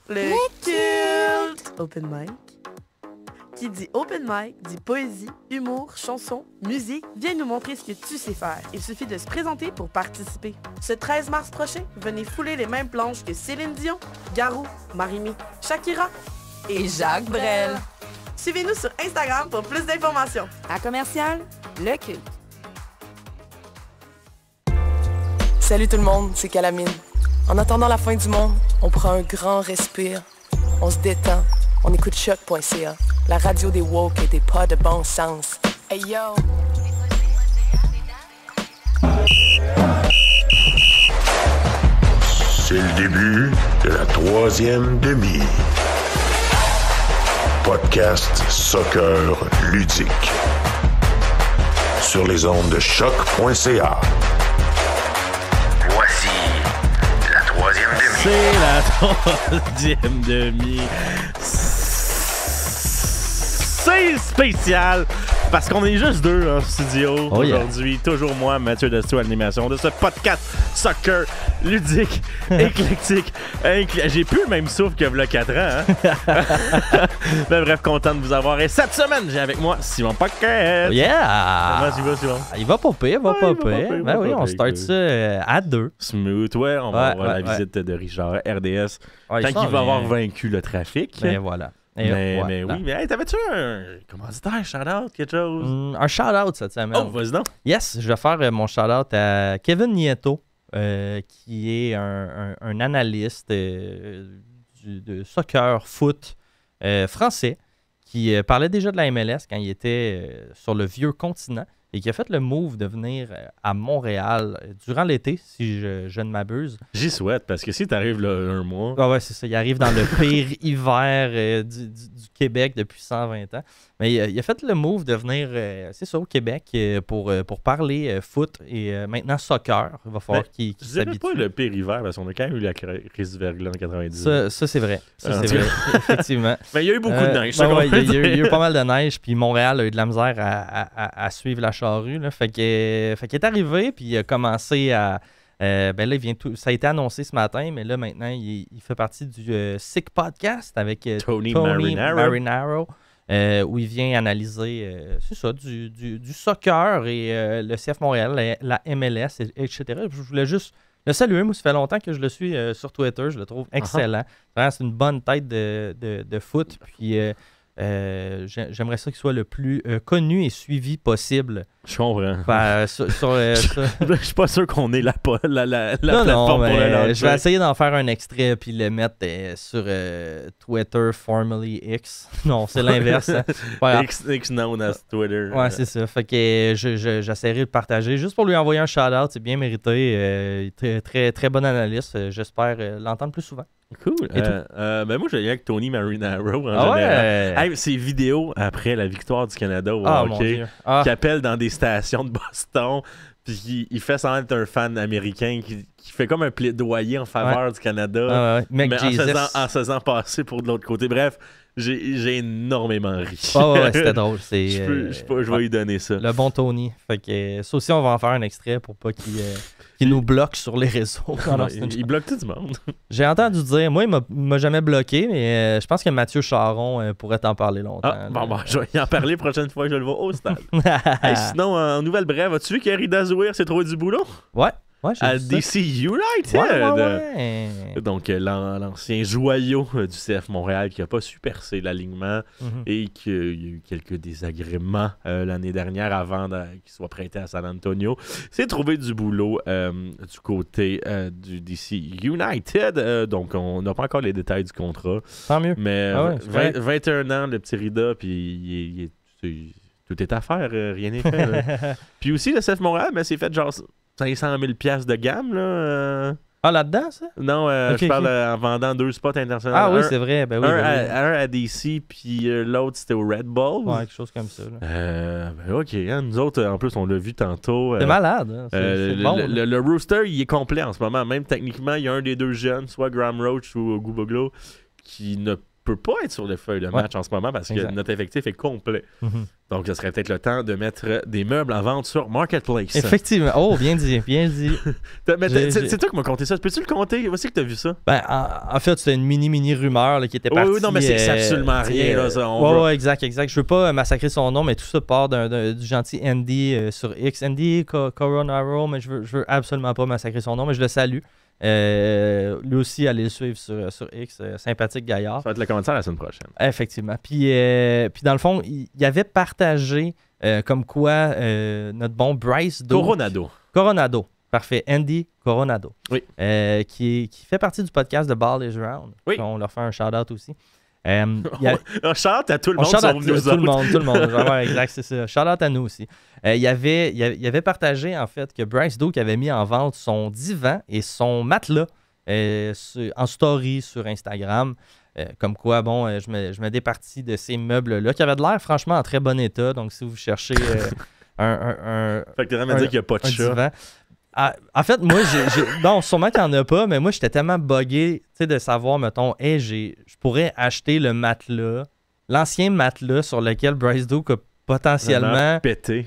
Le culte Open Mic. Qui dit open mic, dit poésie, humour, chanson, musique. Viens nous montrer ce que tu sais faire. Il suffit de se présenter pour participer. Ce 13 mars prochain, venez fouler les mêmes planches que Céline Dion, Garou, Marimé, Shakira et Jacques Brel. Suivez-nous sur Instagram pour plus d'informations. À commercial, le culte. Salut tout le monde, c'est Calamine. En attendant la fin du monde, on prend un grand respire, on se détend, on écoute choc.ca, la radio des woke et des pas de bon sens. Hey yo! C'est le début de la troisième demi. Podcast soccer ludique. Sur les ondes de choc.ca. Voici la troisième demi. C'est la troisième demi. C'est spécial parce qu'on est juste deux en studio aujourd'hui. Yeah. Toujours moi, Mathieu Desto, à l'animation de ce podcast soccer ludique, éclectique. J'ai plus le même souffle que il y a 4 ans. Hein? Mais bref, content de vous avoir. Et cette semaine, j'ai avec moi Simon Paquette. Yeah! Comment tu vas, Simon? Il va pas pire, il va pas pire. Ben oui, on start ça à 2. Smooth, ouais. On va avoir la visite de Richard, RDS. Quand il va avoir vaincu le trafic. Ben voilà. Mais oui, mais hey, t'avais-tu un commanditaire, shout-out, quelque chose? Un shout-out cette semaine. Oh, vas-y donc. Yes, je vais faire mon shout-out à Kevin Nieto, qui est un analyste de soccer, foot français, qui parlait déjà de la MLS quand il était sur le vieux continent et qui a fait le move de venir à Montréal durant l'été, si je ne m'abuse. J'y souhaite, parce que si t'arrives là un mois... Ah ouais, c'est ça. Il arrive dans le pire hiver du Québec depuis 120 ans. Mais il a fait le move de venir, c'est ça, au Québec pour parler foot et maintenant soccer. Il va falloir qu'il s'habitue. Je dirais pas le pire hiver, parce qu'on a quand même eu la crise du verglas en 90. Ça c'est vrai. Ça, c'est vrai, effectivement. Mais il y a eu beaucoup de neige. Il y a eu pas mal de neige, puis Montréal a eu de la misère à suivre la charrue. Là. Fait qu'il est arrivé, puis il a commencé à... là, ça a été annoncé ce matin, mais là, maintenant, il fait partie du Sick Podcast avec Tony Marinaro. Où il vient analyser, c'est ça, du soccer et le CF Montréal, la MLS, etc. Je voulais juste le saluer. Moi, ça fait longtemps que je le suis sur Twitter. Je le trouve excellent. Vraiment, c'est une bonne tête de foot. Puis j'aimerais ça qu'il soit le plus connu et suivi possible. Je comprends. Je suis pas sûr qu'on ait la plateforme pour le lancer. Je vais essayer d'en faire un extrait puis le mettre sur Twitter, formerly X. Non, c'est l'inverse. Hein. X known as Twitter. Ouais, c'est ça. Fait que j'essaierai de le partager juste pour lui envoyer un shout-out. C'est bien mérité. Très, très, très bon analyste. J'espère l'entendre plus souvent. Cool. Moi, je viens avec Tony Marinaro en général. Hey, ses vidéos après la victoire du Canada au hockey, qui appelle dans des stations de Boston, puis il fait semblant d'être un fan américain qui fait comme un plaidoyer en faveur du Canada, mais en se faisant passer pour de l'autre côté. Bref, j'ai énormément ri. C'était drôle. Je vais lui donner ça. Le bon Tony. Fait que ça aussi, on va en faire un extrait pour pas qu'il nous bloque sur les réseaux. Il bloque tout le monde. J'ai entendu dire, moi, il m'a jamais bloqué, mais je pense que Mathieu Charon pourrait t'en parler longtemps. Je vais y en parler la prochaine fois que je le vois au stade. Sinon, en nouvelle brève, as-tu vu qu'Arida Zouir s'est trouvé du boulot? Ouais. À DC United. Donc, l'ancien joyau du CF Montréal qui n'a pas su percer l'alignement et qu'il y a eu quelques désagréments l'année dernière avant qu'il soit prêté à San Antonio. S'est trouvé du boulot du côté du DC United. Donc, on n'a pas encore les détails du contrat. Tant mieux. Mais 21 ans, le petit Rida, puis tout est à faire, rien n'est fait. Puis aussi, le CF Montréal, c'est fait genre 500 000 $ de gamme, là. Là-dedans, ça? Non, je parle en vendant 2 spots internationaux. Ah oui, c'est vrai. Un à DC, puis l'autre, c'était au Red Bull. Ouais, quelque chose comme ça. OK. Nous autres, en plus, on l'a vu tantôt. C'est malade. Hein? C'est bon. Le Rooster, il est complet en ce moment. Même techniquement, il y a un des deux jeunes, soit Graham Roach ou Guboglo, qui ne peut pas être sur le feuille de match en ce moment parce que notre effectif est complet. Donc, ce serait peut-être le temps de mettre des meubles en vente sur Marketplace. Effectivement. Oh, bien dit, bien dit. C'est toi qui m'as compté ça. Peux-tu le compter? Où c'est que tu as vu ça? Ben, en fait, c'était une mini rumeur là, qui était partie. Oui, non, mais c'est absolument rien. Là, exact. Je veux pas massacrer son nom, mais tout ça part du gentil Andy sur X. Andy Coronaro, mais je veux absolument pas massacrer son nom, mais je le salue. Lui aussi, allez le suivre sur X, sympathique gaillard. Ça va être le commentaire la semaine prochaine. Effectivement. Puis dans le fond, il avait partagé comme quoi notre bon Bryce Coronado. Parfait. Andy Coronado. Oui. Qui fait partie du podcast de Ball is Round. Oui. On leur fait un shout-out aussi. On chante à tout le monde sauf nous autres. Tout le monde. Ouais, exact, c'est ça. Shout-out à nous aussi. Il avait partagé, en fait, que Bryce Doak avait mis en vente son divan et son matelas en story sur Instagram. Comme quoi, bon, je me départis de ces meubles-là qui avaient de l'air, franchement, en très bon état. Donc, si vous cherchez un fait que t'es vraiment dire qu'il n'y a pas de chat. Divan, en fait, moi, non, sûrement qu'il n'y en a pas, mais moi, j'étais tellement buggé, tu sais, de savoir, mettons, je pourrais acheter le matelas, l'ancien matelas sur lequel Bryce Doak a potentiellement pété.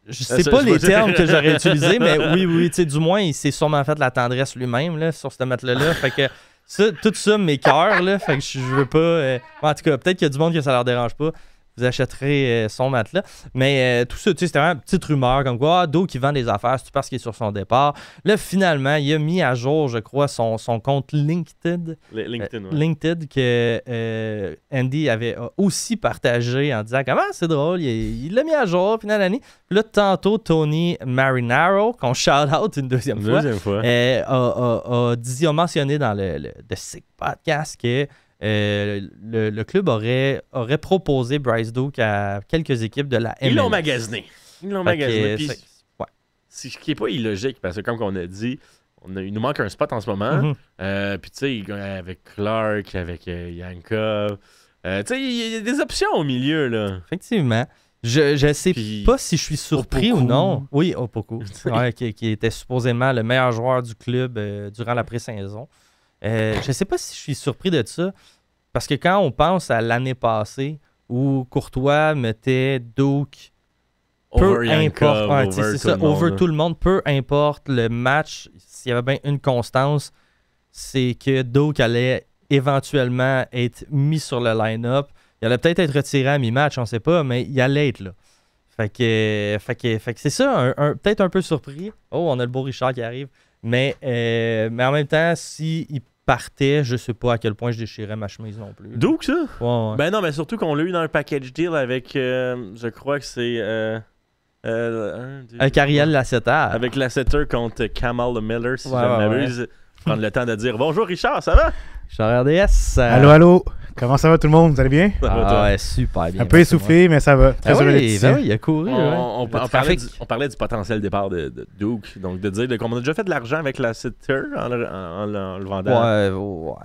Je sais pas les termes que j'aurais utilisés, mais oui, tu sais, du moins, il s'est sûrement fait de la tendresse lui-même, là, sur ce matelas-là. Fait que tout ça m'écoeure, là, fait que je veux pas... en tout cas, peut-être qu'il y a du monde que ça leur dérange pas. Vous achèterez son matelas. Mais tout ça, tu sais, c'était vraiment une petite rumeur comme quoi, Doak qui vend des affaires, c'est parce qu'il est sur son départ. Là, finalement, il a mis à jour, je crois, son compte LinkedIn. LinkedIn que Andy avait aussi partagé en disant comment c'est drôle, il l'a mis à jour, puis nanani. Puis là, tantôt, Tony Marinaro, qu'on shout-out une deuxième fois, a mentionné dans le The Sick Podcast que le club aurait proposé Bryce Doak à quelques équipes de la MLS. Ils l'ont magasiné. Puis, ce qui n'est pas illogique, parce que comme on a dit, il nous manque un spot en ce moment. Puis tu sais, avec Clark, avec Yankov, tu sais, il y a des options au milieu, là. Effectivement. Je sais pas si je suis surpris ou non. Oui, Opoku, qui était supposément le meilleur joueur du club durant la pré-saison. Je sais pas si je suis surpris de ça, parce que quand on pense à l'année passée où Courtois mettait Doak over tout le monde, peu importe le match, s'il y avait bien une constance, c'est que Doak allait éventuellement être mis sur le line-up. Il allait peut-être être retiré à mi-match, on sait pas, mais il allait être là. Fait que c'est ça, peut-être un peu surpris. Oh, on a le beau Richard qui arrive. Mais en même temps, s'il partait, je sais pas à quel point je déchirais ma chemise non plus. Doak, ça? Ouais. Ben non, mais surtout qu'on l'a eu dans un package deal avec, je crois que c'est... Cariel Lasseter. Avec Lasseter contre Kamal Miller, si je ne m'abuse. Prendre le temps de dire « Bonjour Richard, ça va? » Richard RDS. Allô. Comment ça va tout le monde? Vous allez bien? Super bien. Un peu essoufflé, mais ça va. Très oui, il a couru. On parlait du potentiel départ de Doak. Donc, de dire qu'on a déjà fait de l'argent avec Lasseter en le vendant. Ouais.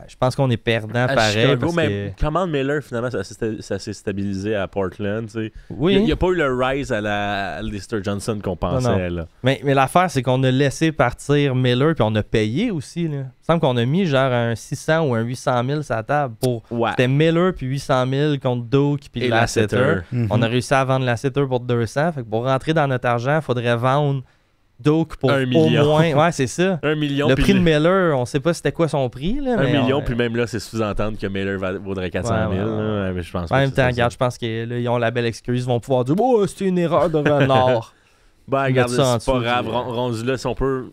Je pense qu'on est perdant pareil. Chicago, mais Kamal Miller, finalement, ça s'est stabilisé à Portland. T'sais. Oui. Il n'y a pas eu le rise à la Lister Johnson qu'on pensait. Non. Là. Mais l'affaire, c'est qu'on a laissé partir Miller, puis on a payé aussi. Là. Il semble qu'on a mis genre un 600 ou un 800 000 sur la table pour... C'était Miller puis 800 000 contre Doak puis Lasseter. On a réussi à vendre Lasseter pour 200. Fait que pour rentrer dans notre argent, il faudrait vendre Doak pour au moins... Ouais, c'est ça. 1 million. Le prix de Miller, on sait pas c'était quoi son prix. Là, 1 million, puis même là, c'est sous-entendre que Miller vaudrait 400 000. Mais je pense en même temps, regarde, je pense qu'ils ont la belle excuse. Ils vont pouvoir dire « Oh, c'était une erreur de renard. » Ben, regarde, c'est pas grave. Rendu là, si on peut...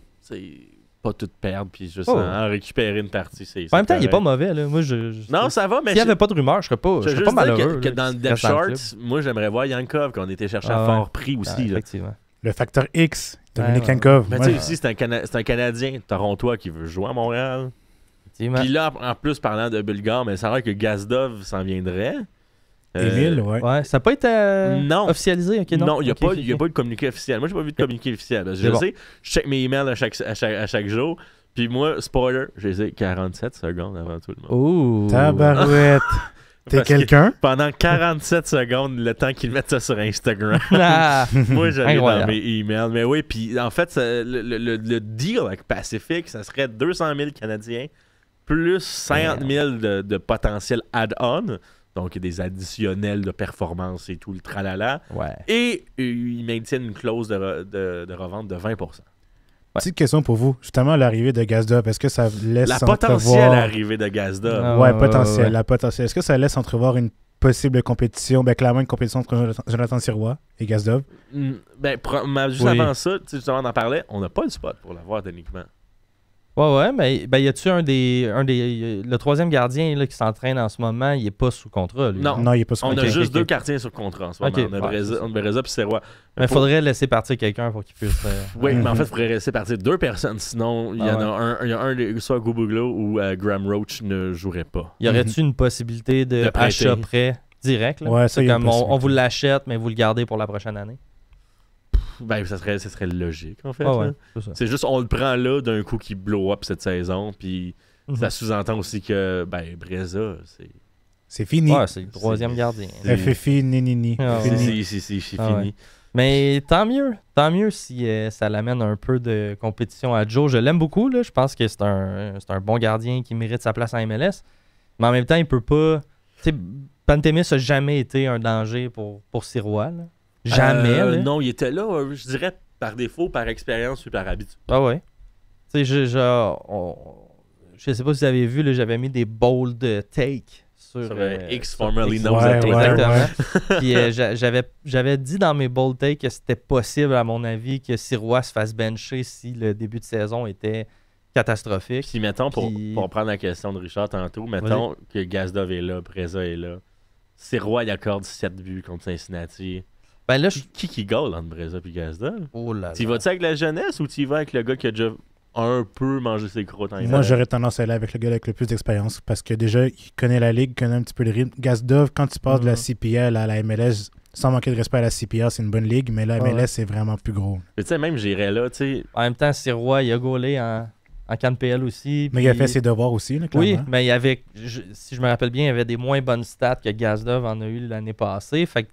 pas tout perdre puis juste en récupérer une partie. En même temps, il est pas mauvais. Là. Moi, non, ça va, mais... S'il n'y avait pas de rumeur, je serais pas malheureux. Que dans le depth chart, moi, j'aimerais voir Yankov qu'on était cherché à fort prix aussi. Effectivement. Le facteur X, Dominique Yankov. Mais tu sais, aussi, c'est un Canadien torontois qui veut jouer à Montréal. Puis là, en plus, parlant de Bulgare, mais ça a l'air que Gazdov s'en viendrait. Émile, ouais. Ça n'a pas été officialisé. Okay, non, il n'y a pas eu de communiqué officiel. Moi, je n'ai pas vu de communiqué officiel. Je sais, je check mes emails à chaque jour. Puis moi, spoiler, je les ai 47 secondes avant tout le monde. Ouh! Tabarouette! T'es quelqu'un? Pendant 47 secondes, le temps qu'ils mettent ça sur Instagram. Moi, j'allais dans mes emails. Mais oui, puis en fait, le deal avec Pacific, ça serait 200 000 Canadiens plus 50 000 de potentiel add-on. Donc, des additionnels de performance et tout le tralala. Ouais. Et ils maintiennent une clause de revente de 20%. Petite question pour vous. Justement, l'arrivée de Gazdov, est-ce que ça laisse La potentielle arrivée de Gazdov. Ouais, potentiel. La potentielle. Est-ce que ça laisse entrevoir une possible compétition, clairement une compétition entre Jonathan Sirois et Gazdov? Juste avant ça, justement, on en parlait, on n'a pas le spot pour l'avoir techniquement. Ouais, mais y a-tu le troisième gardien là, qui s'entraîne en ce moment, il est pas sous contrat, lui? Non, il est pas sous contrat. On a juste deux gardiens sur contrat en ce moment. On a Breza puis Sirois. Mais il faudrait laisser partir quelqu'un pour qu'il puisse... Oui, mais en fait, il faudrait laisser partir deux personnes, sinon il y en a un, soit Gubuglo ou Graham Roach ne jouerait pas. Y aurait-tu une possibilité de achat prêt direct? Là? Ouais, ça, comme on vous l'achète, mais vous le gardez pour la prochaine année? Ça serait logique, en fait. C'est juste, on le prend là d'un coup qui blow up cette saison, puis ça sous-entend aussi que, Breza, c'est fini. Ouais, c'est le troisième gardien. FFI, nini. C'est fini. Mais tant mieux si ça l'amène un peu de compétition à Joe. Je l'aime beaucoup, là. Je pense que c'est un bon gardien qui mérite sa place en MLS. Mais en même temps, il peut pas... Pantémis n'a jamais été un danger pour Sirois, là. Jamais. Non, il était là, je dirais, par défaut, par expérience ou par habitude. Ah ouais. Tu sais, je sais pas si vous avez vu, là, j'avais mis des bold takes sur X formerly known as exactement. Puis j'avais dit dans mes bold takes que c'était possible, à mon avis, que Sirois se fasse bencher si le début de saison était catastrophique. Puis mettons, pour prendre la question de Richard tantôt, mettons que Gazdov est là, Breza est là. Sirois, il accorde 7 buts contre Cincinnati. Ben là, qui goal entre Breza et Gazdov? Oh là là. Tu y vas-tu avec la jeunesse ou tu y vas avec le gars qui a déjà un peu mangé ses crottes en hiver? Moi, j'aurais tendance à aller avec le gars avec le plus d'expérience parce que déjà, il connaît la ligue, il connaît un petit peu le rythme. Gazdov, quand tu passes de la CPL à la MLS, sans manquer de respect à la CPL, c'est une bonne ligue, mais la MLS, c'est vraiment plus gros. Tu sais, même j'irais là, tu sais. En même temps, Sirois, il a gaulé en CAN PL aussi. Mais il a fait ses devoirs aussi, là, clairement. Oui, mais il y avait, si je me rappelle bien, il y avait des moins bonnes stats que Gazdov en a eu l'année passée. Fait que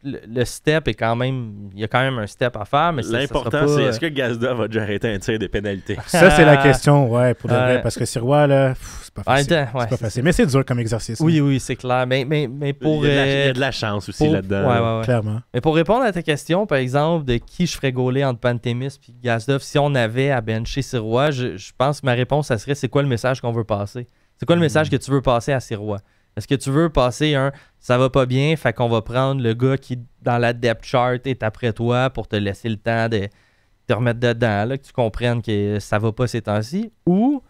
le step est quand même... Il y a quand même un step à faire, mais l'important, c'est est-ce que Gazdov a déjà arrêté un tir des pénalités? Ça, c'est la question, pour de vrai. Parce que Sirois, là, c'est pas facile. C'est pas facile. Mais c'est dur comme exercice. Oui, c'est clair. Mais pour... Il y a de la chance aussi là-dedans. Ouais. Clairement. Mais pour répondre à ta question, par exemple, de qui je ferais gauler entre Pantémis et Gazdov, si on avait à bencher Sirois, je pense que ma réponse, ça serait c'est quoi le message qu'on veut passer? C'est quoi le message que tu veux passer à Sirois? Est-ce que tu veux passer ça va pas bien, fait qu'on va prendre le gars qui, dans la depth chart, est après toi pour te laisser le temps de te remettre dedans, là, que tu comprennes que ça va pas ces temps-ci? Ou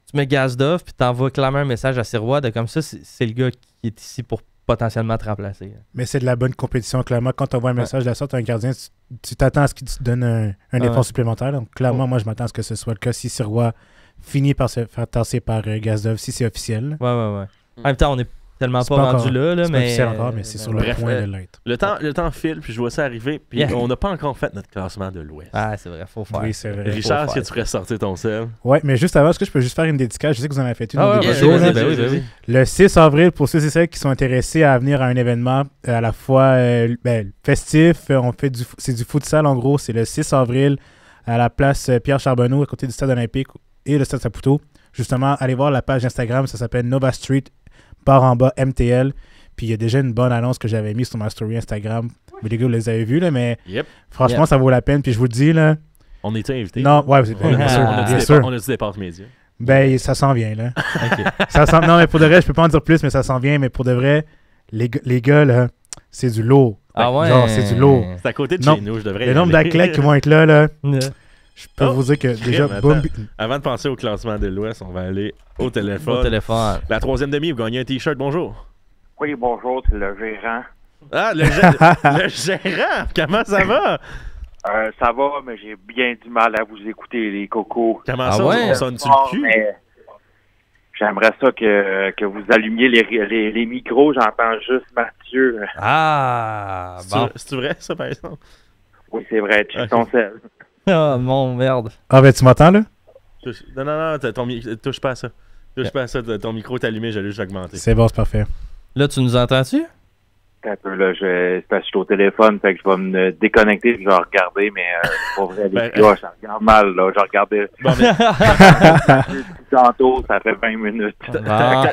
tu mets Gazdov puis t'envoies clairement un message à Sirois de comme ça, c'est le gars qui est ici pour potentiellement te remplacer. Là. Mais c'est de la bonne compétition, clairement. Quand tu envoies un message de la sorte à un gardien, tu t'attends à ce qu'il te donne un effort supplémentaire. Donc, clairement, moi, je m'attends à ce que ce soit le cas si Sirois finit par se faire tasser par Gazdov, si c'est officiel. Ouais. En même temps, on est tellement pas rendu là, mais... C'est pas officiel encore, mais c'est sur le point de l'être. Le temps file, puis je vois ça arriver, puis on n'a pas encore fait notre classement de l'Ouest. Ah, c'est vrai, faut faire. Oui, c'est vrai. Richard, est-ce que tu ferais sortir ton sel? Ouais, mais juste avant, est-ce que je peux juste faire une dédicace? Je sais que vous en avez fait une. Oui. Le 6 avril, pour ceux et celles qui sont intéressés à venir à un événement à la fois festif, c'est du futsal en gros, c'est le 6 avril à la place Pierre Charbonneau, à côté du stade olympique et le stade Saputo. Justement, allez voir la page Instagram, ça s'appelle Nova Street par en bas MTL. Puis il y a déjà une bonne annonce que j'avais mise sur ma story Instagram. Mais les gars, vous les avez vus, là, mais franchement, ça vaut la peine. Puis je vous le dis, là. On était invités. Non, ouais, c'est bien sûr. On a du départ média. Ben, ça s'en vient, là. Non, mais pour de vrai, je peux pas en dire plus, mais ça s'en vient. Mais pour de vrai, les gars, là, c'est du lourd. Ah ouais? Genre, c'est du lourd. C'est à côté de chez nous, je devrais y Le nombre d'athlètes qui vont être là. Je peux vous dire que déjà... Avant de penser au classement de l'Ouest, on va aller au téléphone. La troisième demi, vous gagnez un T-shirt, bonjour. Oui, bonjour, c'est le gérant. Ah, le gérant! Comment ça va? Ça va, mais j'ai bien du mal à vous écouter, les cocos. Comment ça, on sonne-tu le cul? J'aimerais ça que vous allumiez les micros. J'entends juste Mathieu. Ah, bon. C'est vrai, ça, par exemple? Oui, c'est vrai. Tu ton sel. Oh, mon merde. Ah, ben, tu m'entends, là? Non, touche pas à ça. Touche pas à ça. Ton micro est allumé, j'ai juste augmenté. C'est bon, c'est parfait. Là, tu nous entends-tu? Un peu, là, c'est parce que je suis au téléphone, fait que je vais me déconnecter et je vais regarder, mais pour vrai, les gars, je regarde mal, là. Je regardais tantôt, ça fait 20 minutes.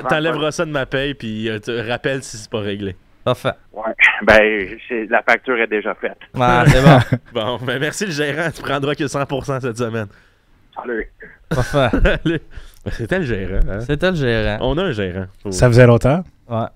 T'enlèveras ça de ma paye, puis tu rappelles si c'est pas réglé. Parfait. Ouais, ben, la facture est déjà faite. Ah, c'est bon. Bon, ben merci le gérant, tu prendras que 100% cette semaine. Salut. Parfait. C'était le gérant, hein? C'était le gérant. On a un gérant. Ça faisait longtemps? Ouais.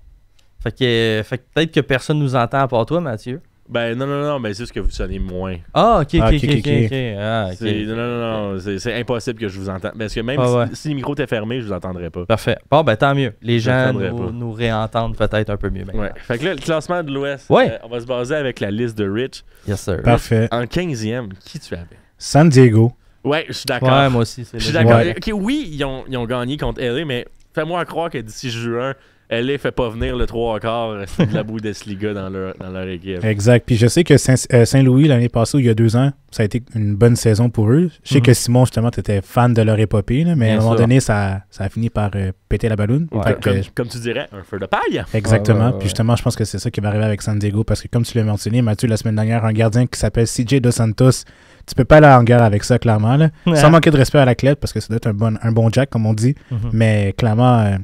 Fait que peut-être que personne nous entend à part toi, Mathieu. Ben non, mais c'est juste que vous sonnez moins. Ah, ok. Ah, ok. Non, c'est impossible que je vous entende. Parce que même si le micro était fermé, je vous entendrais pas. Parfait. Bon, ben tant mieux. Les gens nous réentendent peut-être un peu mieux maintenant. Ouais. Fait que là, le classement de l'Ouest, on va se baser avec la liste de Rich. Yes, sir. Parfait. En 15e, qui tu avais? San Diego. Ouais, je suis d'accord. Ouais, moi aussi. Je suis d'accord. Okay, oui, ils ont gagné contre LA, mais fais-moi croire que d'ici juin, LA fait pas venir le 3/4 de la Bundesliga dans leur équipe. Exact. Puis je sais que Saint-Louis, l'année passée, ou il y a 2 ans, ça a été une bonne saison pour eux. Je sais que Simon, justement, tu étais fan de leur épopée, là, mais à un moment donné, ça a fini par péter la balloune. Ouais. Comme tu dirais, un feu de paille. Exactement. Puis justement, je pense que c'est ça qui va arriver avec San Diego, parce que comme tu l'as mentionné, Mathieu, la semaine dernière, un gardien qui s'appelle CJ Dos Santos, tu peux pas aller en guerre avec ça, clairement. Là. Sans manquer de respect à l'athlète, parce que ça doit être un bon jack, comme on dit. Mais clairement,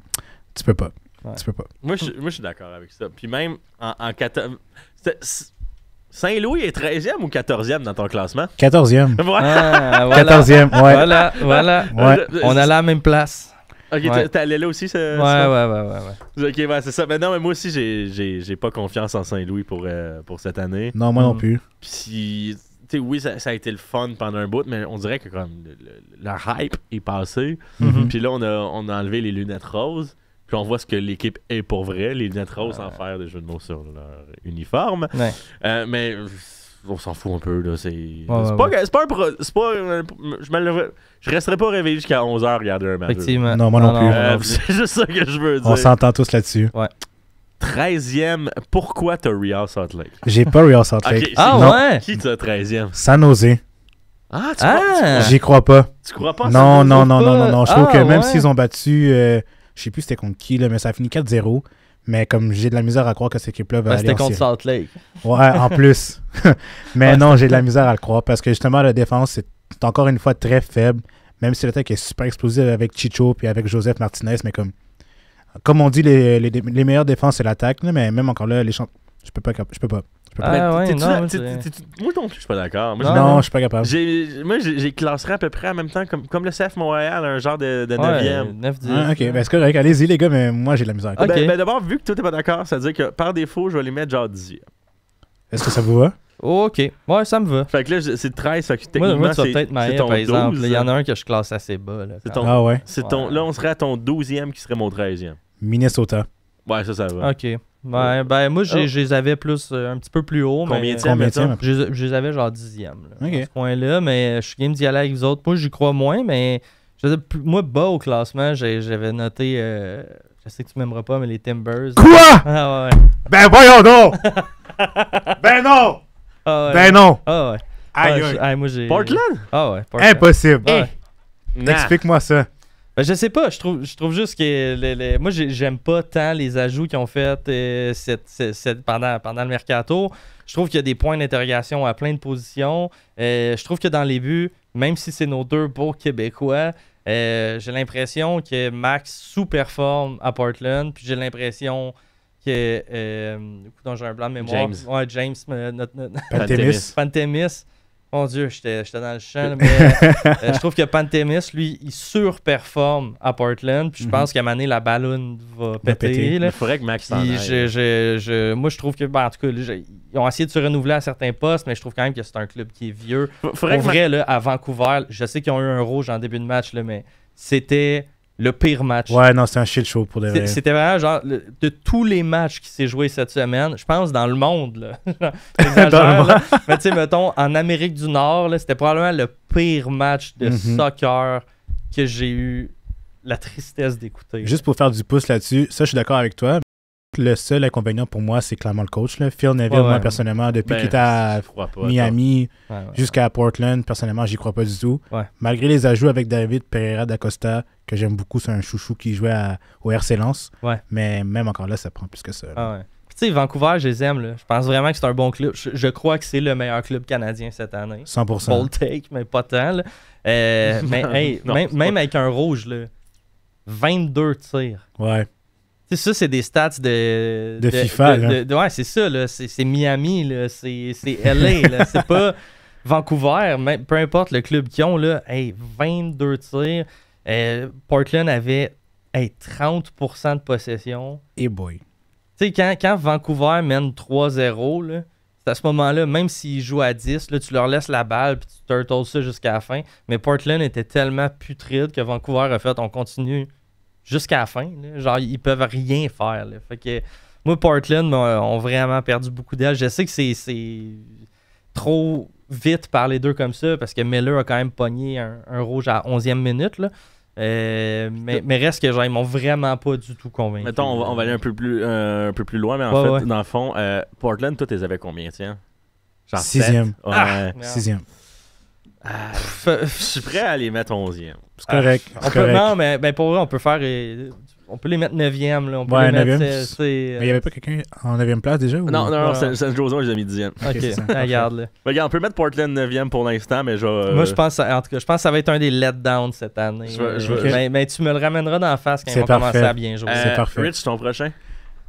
tu peux pas. Ouais. Tu peux pas. Moi, je suis d'accord avec ça. Puis même en 14... Saint-Louis est 13e ou 14e dans ton classement? 14e. Voilà. 14e, ouais. Voilà. Ouais. On est à la même place. Ok, t'es allé là aussi? Ouais. Ok, c'est ça. Mais non, mais moi aussi, j'ai pas confiance en Saint-Louis pour cette année. Non, moi non plus. Puis... oui, ça a été le fun pendant un bout, mais on dirait que comme la hype est passée. Puis là, on a enlevé les lunettes roses. Puis on voit ce que l'équipe est pour vrai. Les lunettes roses sans faire des jeux de mots sur leur uniforme. Ouais. Mais on s'en fout un peu. Là. Je resterai pas réveillé jusqu'à 11h regarder un match. Effectivement. Non, moi non plus. C'est juste ça que je veux dire. On s'entend tous là-dessus. Ouais. 13e, pourquoi t'as Real Salt Lake? J'ai pas Real Salt Lake. Okay, ouais? Qui t'as 13e? San Jose. Ah, tu crois? J'y crois pas. Tu crois pas? Non. Je trouve que même s'ils ont battu, je sais plus c'était contre qui, là, mais ça a fini 4-0. Mais comme j'ai de la misère à croire que cette équipe-là va aller c'était contre Salt Lake. Ouais, en plus. Mais non, j'ai de la misère à le croire parce que justement, la défense, c'est encore une fois très faible. Même si l'attaque est super explosive avec Chicho puis avec Joseph Martinez, mais comme on dit, les meilleures défenses, c'est l'attaque, mais même encore là, je peux pas. Moi non plus, je suis pas d'accord. Non, je suis pas capable. Moi, j'ai classerai à peu près en même temps comme le CF Montréal, un genre de 9e. 9-10. Ok, ben c'est correct. Allez-y, les gars, mais moi, j'ai de la misère. Okay. Ben d'abord, vu que toi, t'es pas d'accord, ça veut dire que par défaut, je vais les mettre genre 10e. Est-ce que ça vous va? Ok. Ouais, ça me va. Fait que là, c'est 13, fait que techniquement, moi, tu vas peut-être c'est ton par exemple. 12. Il y en a un que je classe assez bas. Là, ouais. Là, on serait à ton 12e qui serait mon 13e. Minnesota. Ouais, ça va. Ok. Ouais, ben moi, je les avais plus, un petit peu plus haut. Combienième? Je les avais genre 10e. Dans ce point-là, mais je suis game d'y aller avec vous autres. Moi, j'y crois moins, mais moi, bas au classement, j'avais noté... je sais que tu m'aimeras pas, mais les Timbers... Quoi? Ah ouais. Ben voyons donc! Ben non! Ah ouais. Ben non! Ah ouais. Aïe. Moi, j'ai... Portland? Ah ouais. Portland. Impossible. Ouais. Explique-moi ça. Ben, je sais pas, je trouve juste que moi j'aime pas tant les ajouts qu'ils ont fait pendant le mercato. Je trouve qu'il y a des points d'interrogation à plein de positions. Je trouve que dans les buts, même si c'est nos deux beaux Québécois, j'ai l'impression que Max sous-performe à Portland, puis j'ai l'impression que j'ai un blanc de mémoire. James. Pantémis. Mon Dieu, j'étais dans le champ, là, mais je trouve que Pantémis, lui, il surperforme à Portland. Puis je pense qu'à un moment donné, la ballonne va péter. Il faudrait que Max s'en aille. Moi, je trouve que, en tout cas, ils ont essayé de se renouveler à certains postes, mais je trouve quand même que c'est un club qui est vieux. Pour vrai, là, à Vancouver, je sais qu'ils ont eu un rouge en début de match, là, mais c'était le pire match. Ouais, non, c'est un shit show pour de vrai. C'était vraiment genre de tous les matchs qui s'est joué cette semaine, je pense dans le monde, là. J'exagère, là. Mais tu sais, mettons, en Amérique du Nord, là, c'était probablement le pire match de soccer que j'ai eu la tristesse d'écouter. Juste pour faire du pouce là-dessus, ça, je suis d'accord avec toi. Le seul inconvénient pour moi, c'est clairement le coach. Là. Phil Neville, moi, personnellement, depuis qu'il était à Miami jusqu'à Portland, personnellement, j'y crois pas du tout. Ouais. Malgré les ajouts avec David Pereira da Costa, que j'aime beaucoup, c'est un chouchou qui jouait au RC Lens. Ouais. Mais même encore là, ça prend plus que ça. Ah ouais. Tu sais, Vancouver, je les aime. Là. Je pense vraiment que c'est un bon club. Je crois que c'est le meilleur club canadien cette année. 100%. Bold take, mais pas tant. Là. Mais hey, non, même avec un rouge, là, 22 tirs. Ouais. Tu sais, ça, c'est des stats de FIFA. Ouais, c'est ça. Là. C'est Miami. Là. C'est LA. Là. C'est pas Vancouver. Même, peu importe le club qu'ils ont. Là, hey, 22 tirs. Portland avait 30% de possession. Et boy. Tu sais, quand Vancouver mène 3-0, là, c'est à ce moment-là, même s'ils jouent à 10, là, tu leur laisses la balle puis tu turtles ça jusqu'à la fin. Mais Portland était tellement putride que Vancouver a fait on continue jusqu'à la fin. Là. Genre, ils peuvent rien faire. Là. Fait que moi, Portland ont vraiment perdu beaucoup d'ailes. Je sais que c'est trop vite par les deux comme ça parce que Miller a quand même pogné un rouge à 11e minute. Là. Mais reste que genre ils m'ont vraiment pas du tout convaincu. Mettons, on va aller un peu plus loin, mais en fait, dans le fond, Portland, toi, t'es avais combien, tiens? Genre 6e. Ouais. 6e. Je suis prêt à les mettre 11e. C'est correct. Non, mais pour vrai, on peut faire... On peut les mettre 9e. Là. On peut les 9e. mettre, mais il n'y avait pas quelqu'un en 9e place déjà? Ou... Non, San Jose, on les a mis 10e. Ok, regarde. Là. Regarde, on peut mettre Portland 9e pour l'instant, mais moi, je pense que ça va être un des letdowns cette année. Mais tu me le ramèneras d'en face quand ils vont commencer à bien jouer. C'est parfait. Rich, ton prochain?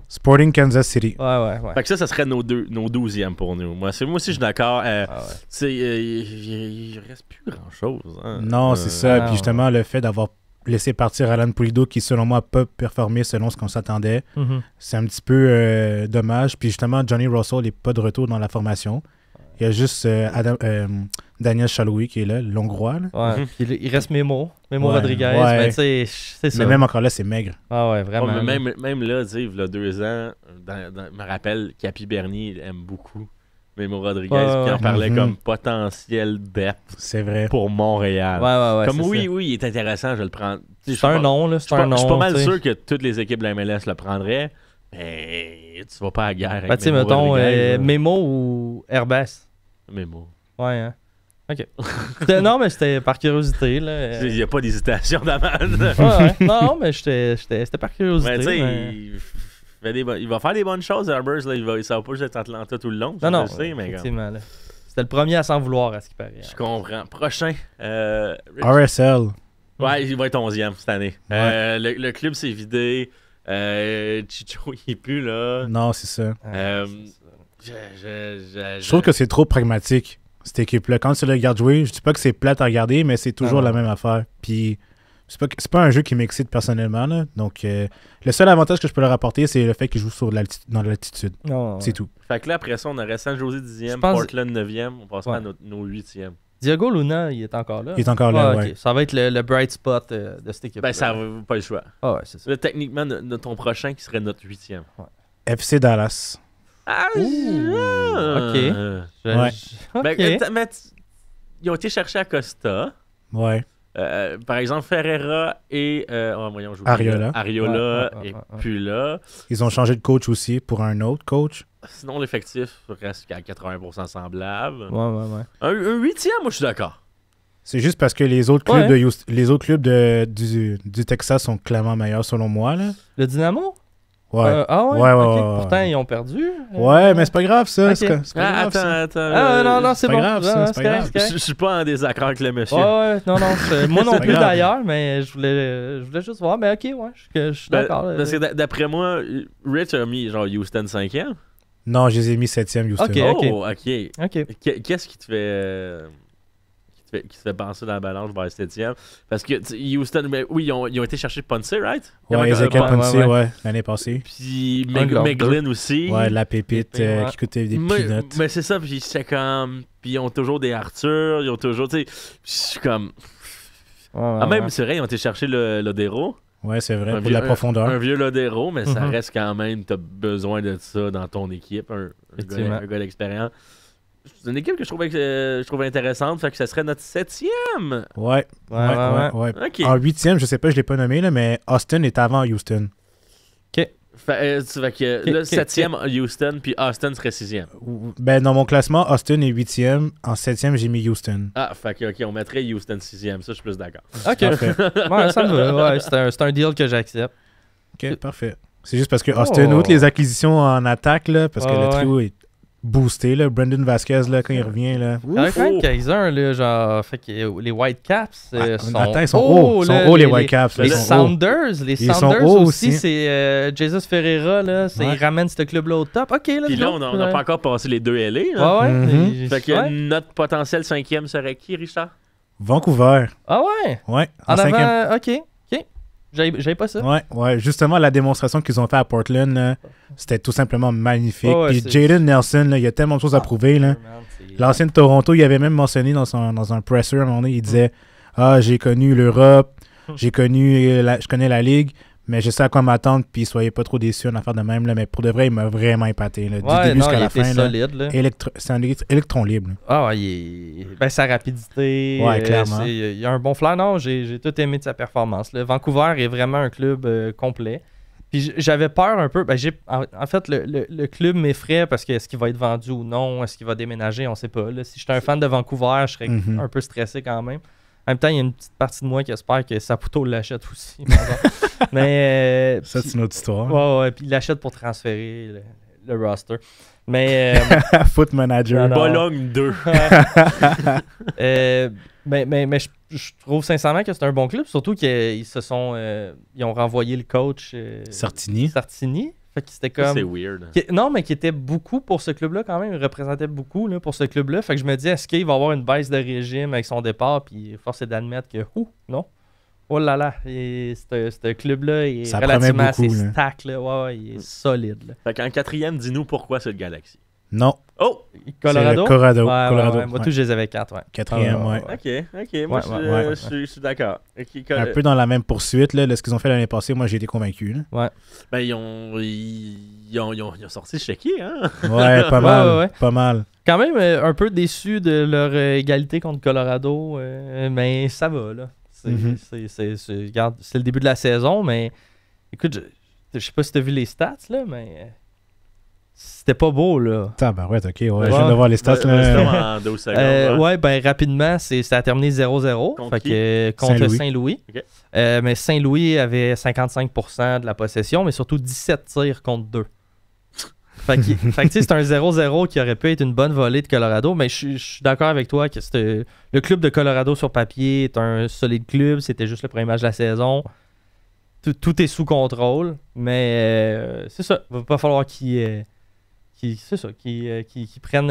Sporting Kansas City. Ouais. Fait que ça serait nos 12e pour nous. Moi aussi, je suis d'accord. Il reste plus grand-chose. Hein. Non, c'est ça. Puis justement, le fait d'avoir laissé partir Alan Pulido, qui selon moi n'a pas performé selon ce qu'on s'attendait, c'est un petit peu dommage. Puis justement, Johnny Russell n'est pas de retour dans la formation. Il y a juste Daniel Chalouis qui est là, l'Hongrois. Ouais. Il reste Memo Rodriguez. Mais c'est ça. Mais même encore là, c'est maigre. Ah ouais, vraiment. Même là, il y a 2 ans, je me rappelle, Capi Bernier aime beaucoup Memo Rodriguez, qui en parlait comme potentiel depth. C'est vrai. Pour Montréal. Ouais, comme oui, il est intéressant, je le prends. C'est un nom, là. Je suis pas mal sûr que toutes les équipes de la MLS le prendraient. Mais tu vas pas à la guerre avec Memo Rodriguez. Memo ou Herbès? Memo. Ouais, hein. OK. Non, mais c'était par curiosité. Il n'y a pas d'hésitation d'Amad. Non, mais c'était par curiosité. Mais tu sais, il va faire des bonnes choses, Herbers. Ça va pas juste être Atlanta tout le long. Non, effectivement. C'était le premier à s'en vouloir, à ce qui paraît. Je comprends. Prochain. RSL. Ouais, il va être 11e cette année. Le club s'est vidé. Chicho, il est plus là. Non, c'est ça. Je trouve que c'est trop pragmatique, cette équipe-là. Quand tu le regardes jouer, je dis pas que c'est plate à regarder, mais c'est toujours la même affaire. Puis c'est pas un jeu qui m'excite personnellement. Là. Donc, le seul avantage que je peux leur apporter, c'est le fait qu'ils jouent dans l'altitude. C'est tout. Fait que là, après ça, on aurait San Jose 10e, Portland 9e, on passera à nos 8e. Diego Luna, il est encore là. Il est encore là, ouais. Ça va être le bright spot de cette équipe. Ça va pas le choix. Ouais, c'est ça. Là, techniquement, ton prochain qui serait notre 8e. Ouais. FC Dallas. OK. Mais ils ont été chercher à Costa. Ouais. Par exemple, Ferreira et Ariola et puis là. Ils ont changé de coach aussi pour un autre coach. Sinon, l'effectif reste à 80% semblable. Ouais. Un 8e, moi, je suis d'accord. C'est juste parce que les autres clubs du Texas sont clairement meilleurs, selon moi. Là. Le Dynamo? Ouais. Ouais. Pourtant, ils ont perdu. Ouais, mais c'est pas grave, ça. Okay. C'est pas grave, attends. Non, c'est pas bon. grave, ça. C'est pas grave. Je suis pas en désaccord avec le monsieur. Ouais, non. Moi non plus, d'ailleurs, mais je voulais juste voir. Mais OK, je suis d'accord. Parce que d'après moi, Rich a mis genre Houston 5e. Non, je les ai mis 7e, Houston. OK. Qu'est-ce qui te fait penser dans la balance vers 7e? Parce que Houston, ils ont été chercher Ponce, right? Ouais, Ezekiel Ponce, l'année passée. Puis Meglin aussi. Ouais, la pépite qui coûtait des peanuts. Mais c'est ça, puis c'est comme... Puis ils ont toujours des Arthur, ils ont toujours, tu sais... Je suis comme... Même, c'est vrai, ils ont été chercher le Lodero. Ouais, c'est vrai, pour la profondeur. Un vieux Lodero, mais ça reste quand même, t'as besoin de ça dans ton équipe, un gars d'expérience. C'est une équipe que je trouve intéressante, fait que ça serait notre 7e. Ouais. Okay. En 8e, je sais pas, je l'ai pas nommé, là, mais Austin est avant Houston. OK. Fait que le 7e, Houston, puis Austin serait 6e. Ben, dans mon classement, Austin est 8e. En 7e, j'ai mis Houston. Fait que, OK, on mettrait Houston 6e. Ça, je suis plus d'accord. OK. Ouais, ça me va. Ouais, c'est un deal que j'accepte. OK, parfait. C'est juste parce que Austin, outre les acquisitions en attaque, là, parce que le trio est boosté, là. Brandon Vasquez, là, quand il revient, là. Quand même Kaiser, là, genre, fait que les Whitecaps sont attends, ils sont hauts. Ils sont hauts, les Whitecaps. Les Sounders, aussi, c'est Jesus Ferreira, là. Il ramène ce club-là au top. OK, là. Puis là, on n'a pas encore passé les 2 LA, là. Fait que notre potentiel 5e serait qui, Richard? Vancouver. Ah ouais? Ouais, en 5e. OK. J'avais pas ça. Ouais. Justement, la démonstration qu'ils ont fait à Portland, c'était tout simplement magnifique. Puis Jaden Nelson, là, il y a tellement de choses à prouver. Là. L'ancien de Toronto, il avait même mentionné dans un presser à un moment donné, il disait j'ai connu l'Europe, je connais la Ligue, mais je sais à quoi m'attendre, puis soyez pas trop déçus en affaire de même. Là, mais pour de vrai, il m'a vraiment épaté. Là, du début jusqu'à la fin. Solide, là. C'est un électron libre. Là. Ah ouais, sa rapidité. Ouais, clairement. Il y a un bon flair. Non, j'ai tout aimé de sa performance. Là. Vancouver est vraiment un club complet. Puis j'avais peur un peu. En fait, le club m'effraie parce que est-ce qu'il va être vendu ou non? Est-ce qu'il va déménager? On sait pas. Là. Si j'étais un fan de Vancouver, je serais un peu stressé quand même. En même temps, il y a une petite partie de moi qui espère que Saputo l'achète aussi. Mais ça, c'est une autre histoire. Ouais, puis il l'achète pour transférer le roster. Mais Foot Manager. Bologne 2. Mais je trouve sincèrement que c'est un bon club, surtout qu'ils ils ont renvoyé le coach Sartini. Fait que c'était comme. C'est weird. Non, mais qui était beaucoup pour ce club-là quand même. Il représentait beaucoup là, pour ce club-là. Fait que je me dis, est-ce qu'il va avoir une baisse de régime avec son départ? Puis force est d'admettre que, non. Oh là là. Ce club-là est relativement assez stack. Là. Ouais, il est solide. Là. Fait qu'en 4e, dis-nous pourquoi cette galaxie. Non. Oh! Colorado? Colorado. Ouais. Moi, tous, je les avais 4. Ouais. 4e, ouais. OK. Moi, je suis d'accord. Un peu dans la même poursuite, là, ce qu'ils ont fait l'année passée, moi, j'ai été convaincu. Là. Ouais. Ben, ils ont sorti Shecky, hein? Ouais, pas mal. Ouais. Pas mal. Quand même, un peu déçu de leur égalité contre Colorado, mais ça va, là. Regarde, c'est le début de la saison, mais écoute, je sais pas si tu as vu les stats, là, mais c'était pas beau, là. Tabarouette, ok, ouais. Je viens de voir les stats, là. En 12 secondes, rapidement, ça a terminé 0-0 contre Saint-Louis. Okay. Mais Saint-Louis avait 55% de la possession, mais surtout 17 tirs contre 2. Fait que c'est un 0-0 qui aurait pu être une bonne volée de Colorado, mais je suis d'accord avec toi que le club de Colorado sur papier est un solide club. C'était juste le premier match de la saison. Tout est sous contrôle, mais c'est ça. Il va pas falloir qu'ils prennent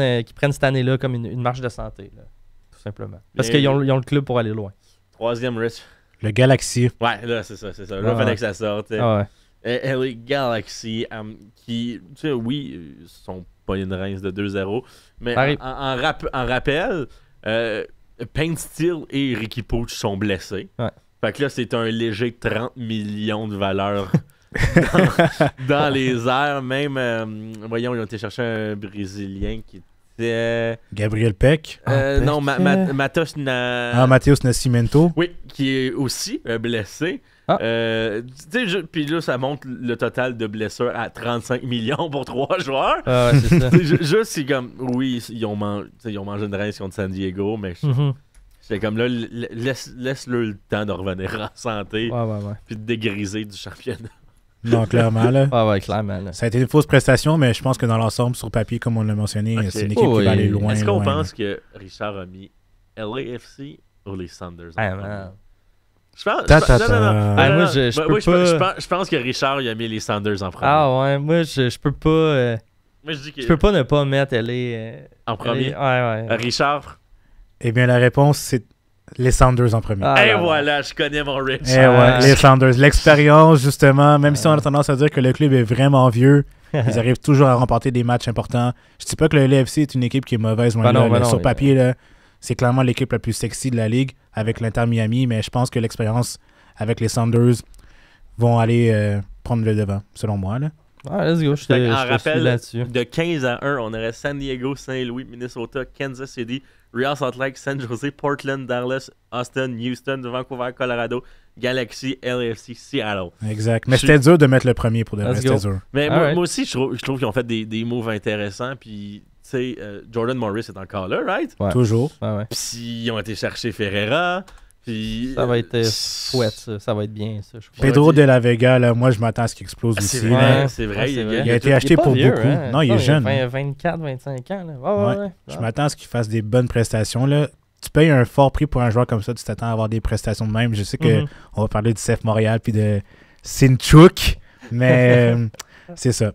cette année-là comme une marche de santé, là, tout simplement. Parce qu'ils ont le club pour aller loin. 3e, Rich. Le Galaxy. Ouais, là, c'est ça. Là, fallait que ça sorte. LA Galaxy, qui, tu sais, oui, sont pas une rince de 2-0, mais en rappel, Payne Steele et Ricky Pouch sont blessés. Ouais. Fait que là, c'est un léger 30 millions de valeur dans les airs. Même, voyons, ils ont été chercher un Brésilien qui était... Gabriel Peck. Non, Matheus Nascimento. Oui, qui est aussi blessé. Puis là, ça monte le total de blessures à 35 millions pour 3 joueurs. C'est ça. Juste, c'est comme, oui, ils ont mangé une race contre San Diego, mais c'est comme là, laisse-le le temps de revenir en santé, puis de dégriser du championnat. Non, clairement, là. Ouais, clairement. Là. Ça a été une fausse prestation, mais je pense que dans l'ensemble, sur papier, comme on l'a mentionné, c'est une équipe qui va aller loin. Est-ce qu'on pense que Richard a mis LAFC ou les Sanders? Je pense que Richard il a mis les Sanders en premier. Ah ouais, moi je peux pas. Je peux pas ne pas mettre LA en premier. Ouais. Richard. Eh bien la réponse c'est les Sanders en premier. Voilà, je connais mon Rich. Les Sanders, l'expérience justement, même si on a tendance à dire que le club est vraiment vieux, ils arrivent toujours à remporter des matchs importants. Je dis pas que le LAFC est une équipe qui est mauvaise, sur papier là. C'est clairement l'équipe la plus sexy de la ligue avec l'Inter Miami, mais je pense que l'expérience avec les Sounders vont aller prendre le devant, selon moi. Là. Let's go, je rappelle, là-dessus. De 15-1, on aurait San Diego, Saint-Louis, Minnesota, Kansas City, Real Salt Lake, San Jose, Portland, Dallas, Austin, Houston, Vancouver, Colorado, Galaxy, LAFC, Seattle. Exact. Mais c'était dur de mettre le premier pour de vrai, c'était dur. Mais moi aussi, je trouve qu'ils ont fait des moves intéressants, puis... Tu sais, Jordan Morris est encore là, right? Ouais. Toujours. Ouais. Puis ils ont été chercher Ferreira. Puis, ça va être chouette, ça va être bien. Ça, Pedro de la Vega, là, moi, je m'attends à ce qu'il explose aussi. C'est vrai. Il a été acheté pour vieux, beaucoup. Hein? Non, il est jeune. 24, 25 ans. Là. Ouais. Je m'attends à ce qu'il fasse des bonnes prestations. Là. Tu payes un fort prix pour un joueur comme ça, tu t'attends à avoir des prestations de même. Je sais qu'on va parler du CF Montréal puis de Sinchuk, mais c'est ça.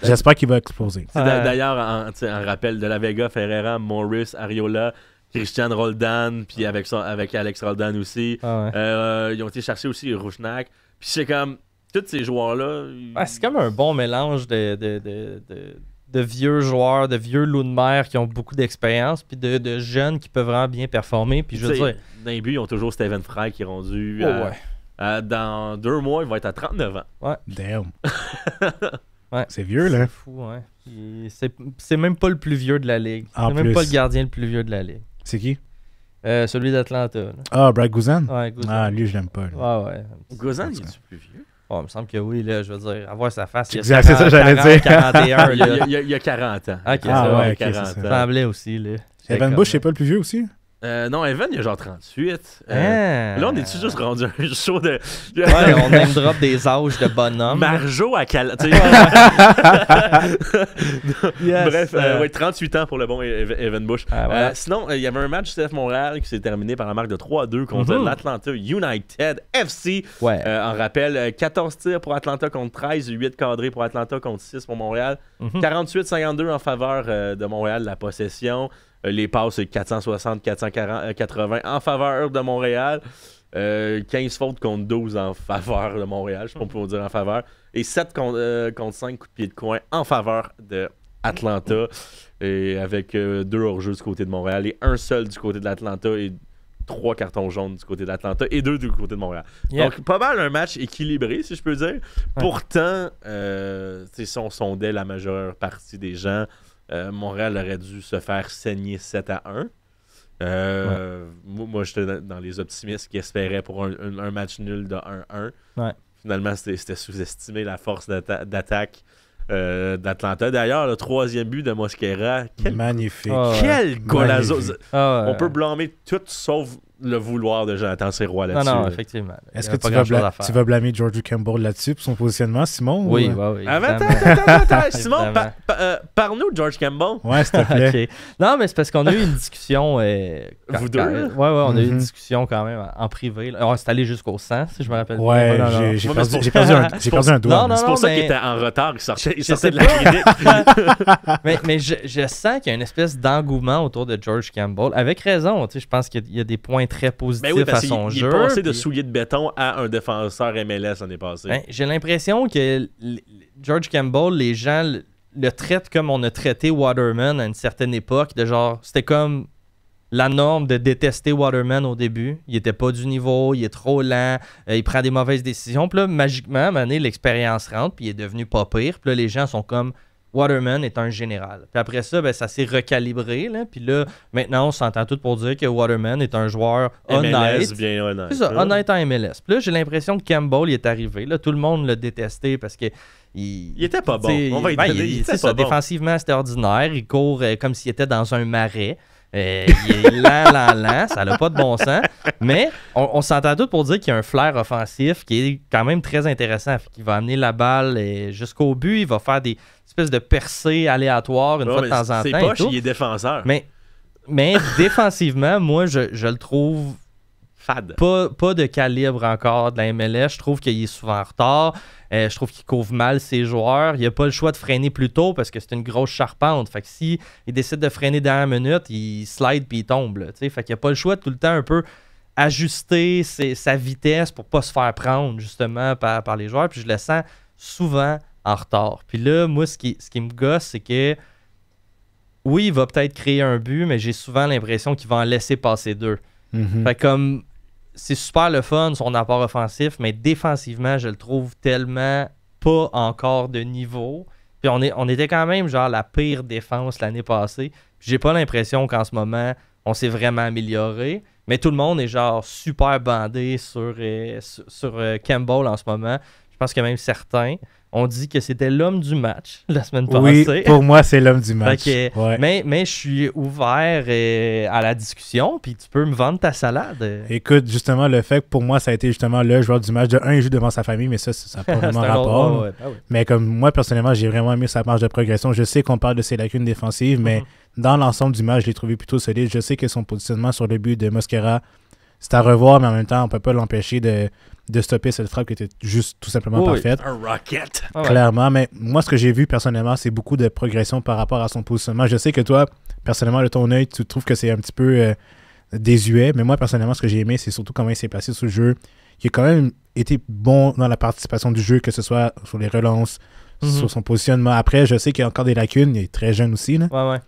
J'espère qu'il va exploser. D'ailleurs, en rappel de la Vega, Ferreira, Morris, Ariola, Christian Roldan, puis avec Alex Roldan aussi. Ils ont été chercher aussi Rouchnak. Puis c'est comme, tous ces joueurs-là... c'est comme un bon mélange de vieux joueurs, de vieux loups de mer qui ont beaucoup d'expérience, puis de jeunes qui peuvent vraiment bien performer. Puis je veux dire... Dans les buts, ils ont toujours Steven Fry qui est rendu... dans 2 mois, il va être à 39 ans. Ouais. Damn. Ouais. C'est vieux, là. C'est fou, ouais. C'est même pas le plus vieux de la Ligue. C'est même pas le gardien le plus vieux de la Ligue. C'est qui? Celui d'Atlanta. Brad Guzan? Ouais, Guzan. Ah, lui, je l'aime pas. Ouais. Guzan, il est plus vieux? Il me semble que oui, là, je veux dire, avoir sa face. C'est ça, j'allais dire. 41, il y a 40 ans. Ok, ouais, 40 ans. Ça semblait aussi, là. Evan Bush, c'est pas le plus vieux aussi? Non, Evan, il a genre 38. Là, on est-tu juste rendu un show de... Ouais, on name drop des âges de bonhomme. Marjo à Bref, 38 ans pour le bon Evan Bush. Sinon, il y avait un match du CF Montréal qui s'est terminé par la marque de 3-2 contre l'Atlanta United FC. En rappel, 14 tirs pour Atlanta contre 13, 8 cadrés pour Atlanta contre 6 pour Montréal. 48-52 en faveur de Montréal, la possession. Les passes, c'est 460, 480 en faveur de Montréal. 15 fautes contre 12 en faveur de Montréal, je sais pas on peut dire en faveur. Et 7 contre 5 coups de pied de coin en faveur de Atlanta. Et avec 2 hors-jeu du côté de Montréal et 1 seul du côté de l'Atlanta et 3 cartons jaunes du côté de l'Atlanta et 2 du côté de Montréal. Donc, pas mal un match équilibré, si je peux dire. Pourtant, si on sondait la majeure partie des gens, Montréal aurait dû se faire saigner 7-1. Moi, j'étais dans les optimistes qui espéraient pour un match nul de 1-1. Finalement, c'était sous-estimé la force d'attaque d'Atlanta. D'ailleurs, le 3e but de Mosquera, magnifique. Quel golazo! On peut blâmer tout sauf le vouloir de Jonathan Sirois là-dessus. Non, effectivement. Est-ce que tu vas blâmer George Campbell là-dessus pour son positionnement, Simon? Oui. Attends, Simon, parle-nous de George Campbell. Ouais, s'il te plaît. Okay. Non, mais c'est parce qu'on a eu une discussion... Vous deux? On a eu une discussion quand même en privé. On s'est allé jusqu'au 100, si je me rappelle bien. J'ai perdu un doigt. C'est pour ça qu'il était en retard. Il sortait de la clinique. mais je sens qu'il y a une espèce d'engouement autour de George Campbell. Avec raison, je pense qu'il y a des points très positif à son jeu. Il est passé de soulier de béton à un défenseur MLS l'année passée. J'ai l'impression que George Campbell, les gens le traitent comme on a traité Waterman à une certaine époque. De genre, c'était comme la norme de détester Waterman au début. Il était pas du niveau, il est trop lent, il prend des mauvaises décisions. Puis là, magiquement, à un moment donné, l'expérience rentre, puis il est devenu pas pire. Puis là, les gens sont comme... Waterman est un général. Puis après ça, ça s'est recalibré. Là. Puis là, maintenant, on s'entend tout pour dire que Waterman est un joueur honnête. Bien honnête. C'est ça, honnête en MLS. Puis là, j'ai l'impression que Campbell il est arrivé. Là, tout le monde l'a détesté parce que... Il était pas bon. On va il était pas bon. Défensivement, c'était ordinaire. Il court comme s'il était dans un marais. Il est lent, ça n'a pas de bon sens. Mais on s'entend tout pour dire qu'il y a un flair offensif qui est quand même très intéressant. Il va amener la balle jusqu'au but. Il va faire des espèces de percées aléatoires une fois de temps en temps. C'est poche, il est défenseur. Mais défensivement, moi, je le trouve fade. Pas de calibre encore de la MLS. Je trouve qu'il est souvent en retard. Je trouve qu'il couvre mal ses joueurs. Il n'a pas le choix de freiner plus tôt parce que c'est une grosse charpente. Fait que s'il décide de freiner dans la minute, il slide puis il tombe. Là, fait qu'il n'a pas le choix de tout le temps un peu ajuster sa vitesse pour pas se faire prendre justement par les joueurs. Puis je le sens souvent en retard. Puis là, moi, ce qui me gosse, c'est que oui, il va peut-être créer un but, mais j'ai souvent l'impression qu'il va en laisser passer 2. Fait comme c'est super le fun, son apport offensif, mais défensivement, je le trouve tellement pas encore de niveau. Puis on était quand même genre la pire défense l'année passée. Puis j'ai pas l'impression qu'en ce moment, on s'est vraiment amélioré. Mais tout le monde est genre super bandé sur Campbell en ce moment. pense que même certains ont dit que c'était l'homme du match la semaine passée. Oui, pour moi, c'est l'homme du match. Mais je suis ouvert à la discussion, puis tu peux me vendre ta salade. Écoute, justement, le fait que pour moi, ça a été justement le joueur du match. De un, il joue devant sa famille, mais ça n'a pas vraiment rapport. Mais comme moi, personnellement, j'ai vraiment aimé sa marge de progression. Je sais qu'on parle de ses lacunes défensives, mais dans l'ensemble du match, je l'ai trouvé plutôt solide. Je sais que son positionnement sur le but de Mosquera, c'est à revoir, mais en même temps, on ne peut pas l'empêcher de stopper cette frappe qui était juste tout simplement parfaite. Un rocket! Clairement, mais moi, ce que j'ai vu personnellement, c'est beaucoup de progression par rapport à son positionnement. Je sais que toi, personnellement, de ton œil, tu trouves que c'est un petit peu désuet, mais moi, personnellement, ce que j'ai aimé, c'est surtout comment il s'est placé sur le jeu. Il a quand même été bon dans la participation du jeu, que ce soit sur les relances, sur son positionnement. Après, je sais qu'il y a encore des lacunes, il est très jeune aussi, là.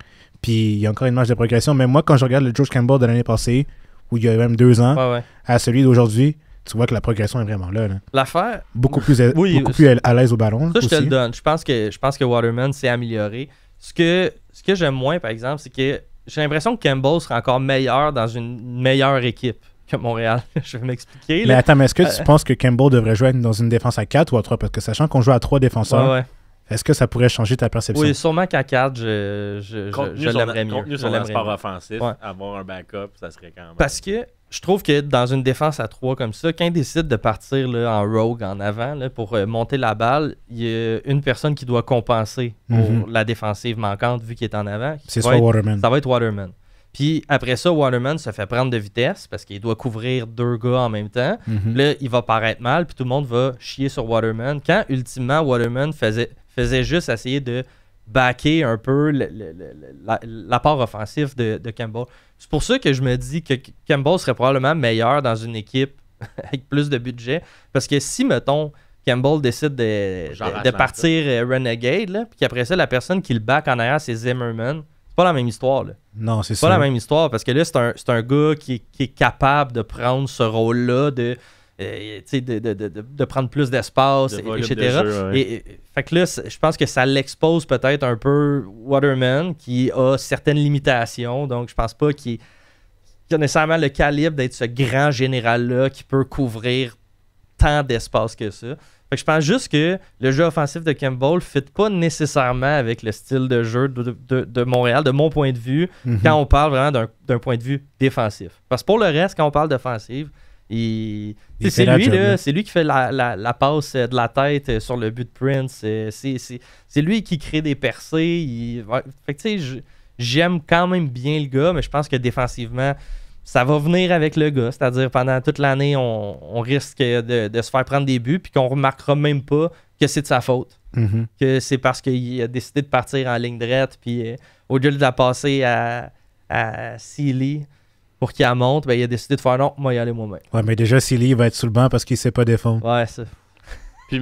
Puis il y a encore une marge de progression, mais moi, quand je regarde le George Campbell de l'année passée, où il y a même 2 ans, à celui d'aujourd'hui, tu vois que la progression est vraiment là. L'affaire... Beaucoup plus à l'aise au ballon. Ça, je te le donne. Je pense que Waterman s'est amélioré. Ce que j'aime moins, par exemple, c'est que j'ai l'impression que Campbell serait encore meilleur dans une meilleure équipe que Montréal. Je vais m'expliquer. Mais attends, mais est-ce que tu penses que Campbell devrait jouer dans une défense à 4 ou à 3? Parce que sachant qu'on joue à 3 défenseurs, est-ce que ça pourrait changer ta perception? Oui, sûrement qu'à 4, je l'aimerais mieux. Contenu sur sport offensif, avoir un backup, ça serait quand même... Parce que je trouve que dans une défense à 3 comme ça, quand il décide de partir là, en rogue, en avant, là, pour monter la balle, il y a une personne qui doit compenser pour la défensive manquante vu qu'il est en avant. C'est soit Waterman. Ça va être Waterman. Puis après ça, Waterman se fait prendre de vitesse parce qu'il doit couvrir 2 gars en même temps. Là, il va paraître mal, puis tout le monde va chier sur Waterman. Quand, ultimement, Waterman faisait juste essayer de backer un peu l'apport offensif de Campbell. C'est pour ça que je me dis que Campbell serait probablement meilleur dans une équipe avec plus de budget. Parce que si, mettons, Campbell décide de partir Renegade, là, puis qu'après ça, la personne qui le back en arrière, c'est Zimmerman, c'est pas la même histoire. Là. Non, c'est pas la même histoire parce que là, c'est un gars qui est capable de prendre ce rôle-là, de prendre plus d'espace, etc. Fait que là, je pense que ça l'expose peut-être un peu Waterman qui a certaines limitations. Donc, je pense pas qu'il a nécessairement le calibre d'être ce grand général-là qui peut couvrir tant d'espace que ça. Fait que je pense juste que le jeu offensif de Campbell ne fit pas nécessairement avec le style de jeu de Montréal, de mon point de vue, quand on parle vraiment d'un point de vue défensif. Parce que pour le reste, quand on parle d'offensive, c'est lui qui fait la passe de la tête sur le but de Prince. C'est lui qui crée des percées. Fait que tu sais, j'aime quand même bien le gars, mais je pense que défensivement, ça va venir avec le gars. C'est-à-dire, pendant toute l'année, on risque de se faire prendre des buts puis qu'on remarquera même pas que c'est de sa faute. Que c'est parce qu'il a décidé de partir en ligne droite puis au lieu de la passer à Sealy pour qu'il la monte, ben, il a décidé de faire non, moi y aller moi-même. Ouais, mais déjà, Sealy va être sous le banc parce qu'il sait pas défendre. Ouais, ça. Puis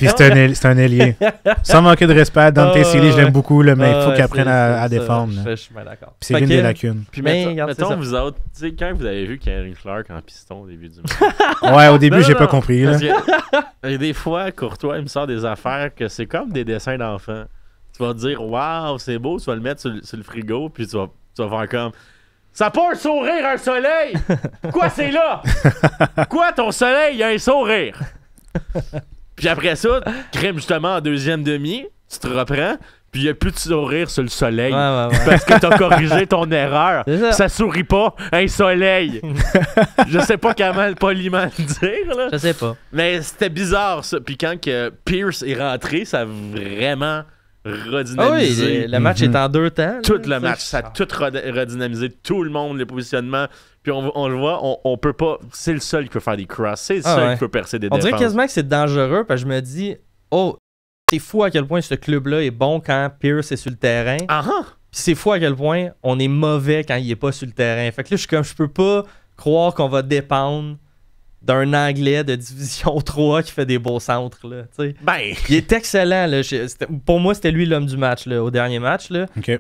c'est un ailier. Sans manquer de respect, Dante Sealy, je l'aime beaucoup, là, mais il faut qu'il apprenne à défendre. Je suis bien d'accord. Puis c'est l'une des lacunes. Puis mettons vous autres, tu sais, quand vous avez vu Kerry Clark en piston au début du match. Ouais, au début, j'ai pas compris. Là. Parce que des fois, Courtois, il me sort des affaires que c'est comme des dessins d'enfants. Tu vas te dire, waouh, c'est beau, tu vas le mettre sur le frigo, puis tu vas faire comme. Ça n'a pas un sourire, un soleil! Pourquoi c'est là? Quoi, ton soleil, il y a un sourire? Puis après ça, crème justement en deuxième demi, tu te reprends, puis il n'y a plus de sourire sur le soleil. Parce que tu as corrigé ton erreur. Ça sourit pas, un soleil. Je sais pas comment poliment le dire. Là. Je sais pas. Mais c'était bizarre ça. Puis quand que Pierce est rentré, ça a vraiment redynamisé. Le match est en 2 temps. Tout le match, ça a tout redynamisé. Tout le monde, les positionnements. Puis on le voit, on peut pas. C'est le seul qui peut faire des crosses. C'est le seul qui peut percer des défenses. On dirait quasiment que c'est dangereux parce que je me dis, c'est fou à quel point ce club-là est bon quand Pierce est sur le terrain. Puis c'est fou à quel point on est mauvais quand il est pas sur le terrain. Fait que là, je peux pas croire qu'on va dépendre d'un Anglais de division 3 qui fait des beaux centres. Là, ben. Il est excellent. Là. Pour moi, c'était lui l'homme du match là, au dernier match. Là. Okay.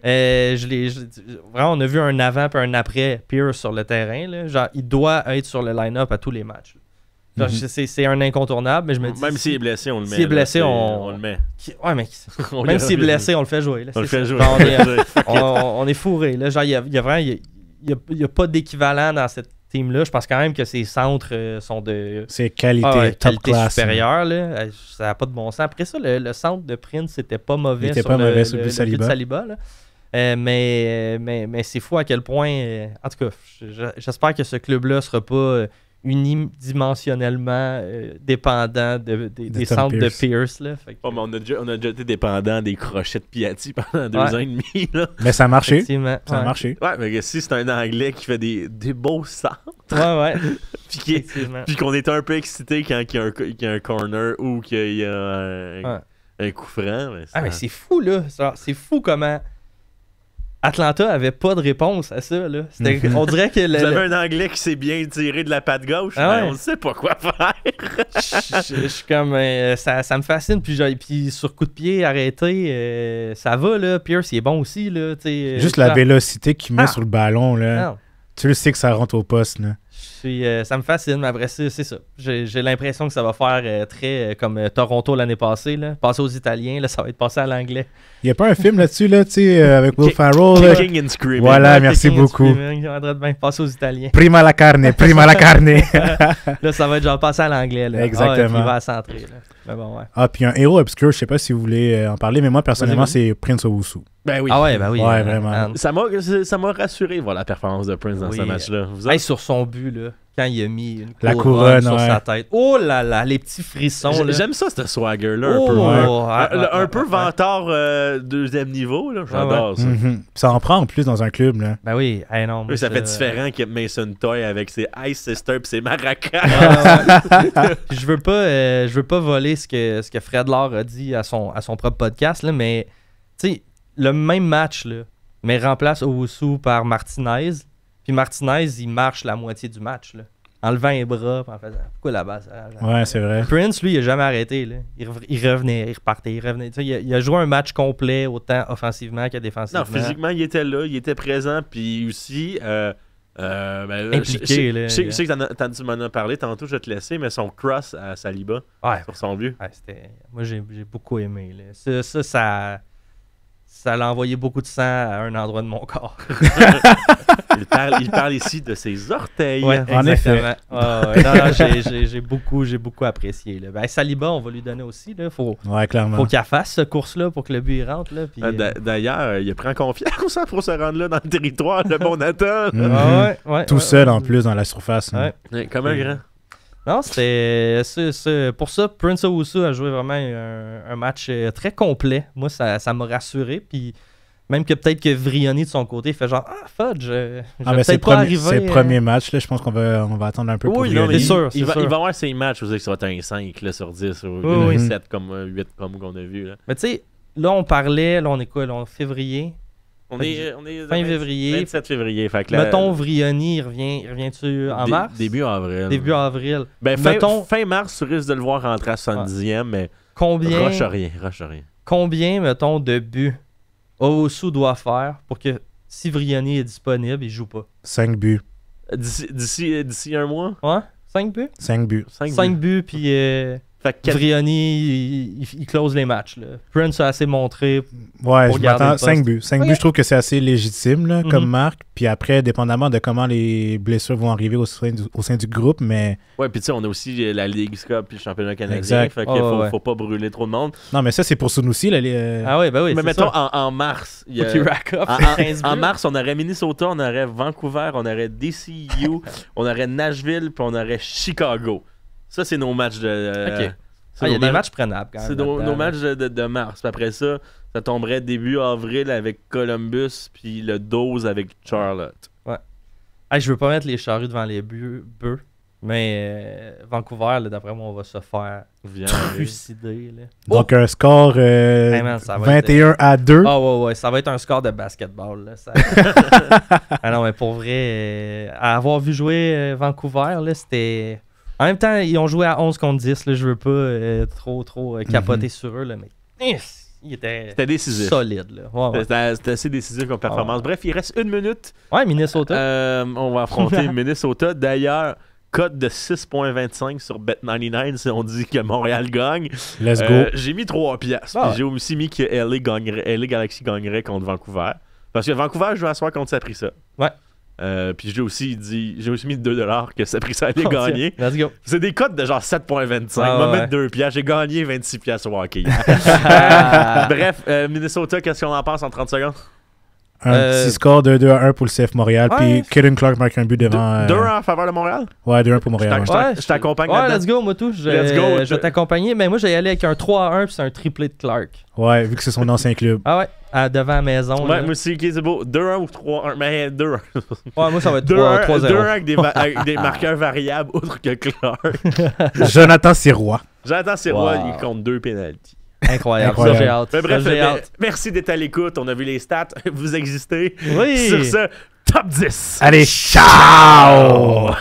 Vraiment, on a vu un avant et un après Pierce sur le terrain. Là. Genre, il doit être sur le line-up à tous les matchs. Genre, c'est un incontournable, mais je me dis... Même s'il est blessé, on le met. S'il est blessé, on le met. Ouais, mais même s'il est blessé, on le fait jouer. Là. On le fait jouer. On est fourré. Là. Genre, il y a pas d'équivalent dans cette team-là. Je pense quand même que ces centres sont de c'est qualité, top class, supérieure. Là. Ça n'a pas de bon sens. Après ça, le centre de Prince, c'était pas mauvais sur le but de Saliba. Là. Mais c'est fou à quel point... en tout cas, j'espère que ce club-là ne sera pas unidimensionnellement dépendant des centres de Pierce. Là. Fait que... mais on a déjà été dépendant des crochets de Piatti pendant 2 ans et demi. Là. Mais ça a marché. Ça a marché. Ouais, mais si c'est un Anglais qui fait des beaux centres, puis qu'on est un peu excité quand il y a un corner ou qu'il y a un coup franc. Mais c'est fou, là. C'est fou comment... Atlanta avait pas de réponse à ça. Là. On dirait que... Vous avez un Anglais qui s'est bien tiré de la patte gauche, mais on ne sait pas quoi faire. Je suis comme... ça me fascine. Puis sur coup de pied arrêté, ça va. Là. Pierce, il est bon aussi. Là, juste la vélocité qu'il met sur le ballon. Là. Tu le sais que ça rentre au poste. Là. Ça me fascine, mais après, c'est ça. J'ai l'impression que ça va faire très comme Toronto l'année passée. Là. Passer aux Italiens, là, ça va être passé à l'anglais. Il n'y a pas un film là-dessus, là, avec Will Ferrell. Kicking and Screaming. Voilà, merci beaucoup. Passer aux Italiens. Prima la carne. Là, ça va être genre passer à l'anglais. Là. Exactement. Il va centrer. Mais bon, puis un héros obscur, je sais pas si vous voulez en parler, mais moi, personnellement, c'est Prince Owusu. Ben oui. Ouais, vraiment. Ça m'a rassuré voir la performance de Prince dans ce match-là. Sur son but, là, quand il a mis la couronne sur sa tête. Oh là là, les petits frissons. J'aime ça, ce swagger-là, un peu vantard deuxième niveau. J'adore ça. Ça en prend en plus dans un club. Là. Ben oui, non. Ça fait différent que Mason Toy avec ses Ice Sister et ses maracas. Je veux pas voler ce que Fred Laure a dit à son propre podcast, là, mais tu sais, le même match, là, mais remplace Owusu par Martinez. Puis Martinez, il marche la moitié du match, là, en levant les bras, en faisant pourquoi la base. Ouais, c'est vrai. Prince, lui, il a jamais arrêté. Là. Il revenait, il repartait, il revenait. Il a joué un match complet, autant offensivement que défensivement. Non, physiquement, il était là, il était présent, puis aussi... impliqué. Je sais que tu m'en as parlé tantôt, je vais te laisser, mais son cross à Saliba sur son but. Moi, j'ai beaucoup aimé. Là. Ça l'a envoyé beaucoup de sang à un endroit de mon corps. il parle ici de ses orteils. Ouais, en effet. J'ai beaucoup apprécié. Là. Ben, Saliba, on va lui donner aussi. Il faut qu'il fasse ce course-là pour que le but rentre. Là, puis, d'ailleurs, il prend confiance pour se rendre là dans le territoire de bon Nathan. Tout seul en plus dans la surface. Comme un grand. Non, c'était pour ça, Prince Owusu a joué vraiment un match très complet. Moi, ça m'a rassuré. Puis même que peut-être que Vrioni de son côté fait genre fudge, je vais peut-être pas arriver. C'est le premier match, là, je pense qu'on va attendre un peu pour Vrioni. C'est sûr. Il va avoir ses matchs, je veux dire que ça va être un 5 là, sur 10 ou un 7 comme 8 comme qu'on a vu. Là. Mais tu sais, là on parlait, là on est quoi, là, en février. On est fin février. 27 février. Fait que mettons, Vrioni, il revient-tu en mars? Début avril. Début avril. Ben, fin mars, tu risques de le voir rentrer à 70e, mais rush rien. Combien, mettons, de buts Owusu doit faire pour que si Vrioni est disponible, il joue pas? 5 buts. D'ici un mois? Ouais, 5 buts? 5 buts. 5 buts, puis... Vrioni, il close les matchs. Là. Prince a assez montré. Ouais, je m'attends 5 buts. 5 buts, je trouve que c'est assez légitime là, comme marque. Puis après, dépendamment de comment les blessures vont arriver au sein du groupe. Mais... Ouais, puis tu sais, on a aussi la Ligue Cup puis le championnat canadien. Exact. Fait qu'il faut pas brûler trop de monde. Non, mais ça, c'est pour Sunusi. Ah oui, ben oui. Mais mettons, en mars. En mars, on aurait Minnesota, on aurait Vancouver, on aurait DCU, on aurait Nashville, puis on aurait Chicago. Ça, c'est nos matchs de... Il y a des matchs prenables quand même. C'est nos matchs de mars. Puis après ça, ça tomberait début avril avec Columbus, puis le 12 avec Charlotte. Ouais. Je veux pas mettre les charrues devant les bœufs, mais Vancouver, là, d'après moi, on va se faire trucider. Donc un score 21-2. Ah ouais, ça va être un score de basketball. Là, ça... non, mais pour vrai, à avoir vu jouer Vancouver, là, c'était... En même temps, ils ont joué à 11 contre 10. Là, je veux pas trop capoter sur eux. Là, mais c'était décisif. Solide. Là. Ouais. C'était assez décisif comme performance. Bref, il reste 1 minute. Ouais, Minnesota. On va affronter Minnesota. D'ailleurs, cote de 6.25 sur Bet99 si on dit que Montréal gagne. Let's go. J'ai mis 3 piastres. J'ai aussi mis que LA Galaxy gagnerait contre Vancouver. Parce que Vancouver joue à soir contre Saprissa. Ouais. Puis j'ai aussi mis 2$ que ça a pris ça allait gagner. Let's go. C'est des cotes de genre 7,25. On va mettre 2$. J'ai gagné 26$ au hockey. Bref, Minnesota, qu'est-ce qu'on en pense en 30 secondes? Un petit score de 2-1 pour le CF Montréal. Puis Kaden Clark marque un but devant. 2-1 en faveur de Montréal? Ouais, 2-1 pour Montréal. Je t'accompagne là-dedans. Let's go, moi tout. Je vais t'accompagner. Mais moi, j'ai allé avec un 3-1 puis c'est un triplé de Clark. Ouais, vu que c'est son ancien club. Ah ouais, devant la maison. Ouais, moi aussi, c'est beau. 2-1 ou 3-1. Mais 2-1. Ouais, moi, ça va être 3-0. 2-1 avec des marqueurs variables autres que Clark. Jonathan Sirois. Il compte 2 pénaltys. Incroyable. Ça, j'ai hâte. Mais bref, merci d'être à l'écoute. On a vu les stats. Vous existez. Oui. Sur ce, top 10. Allez, ciao!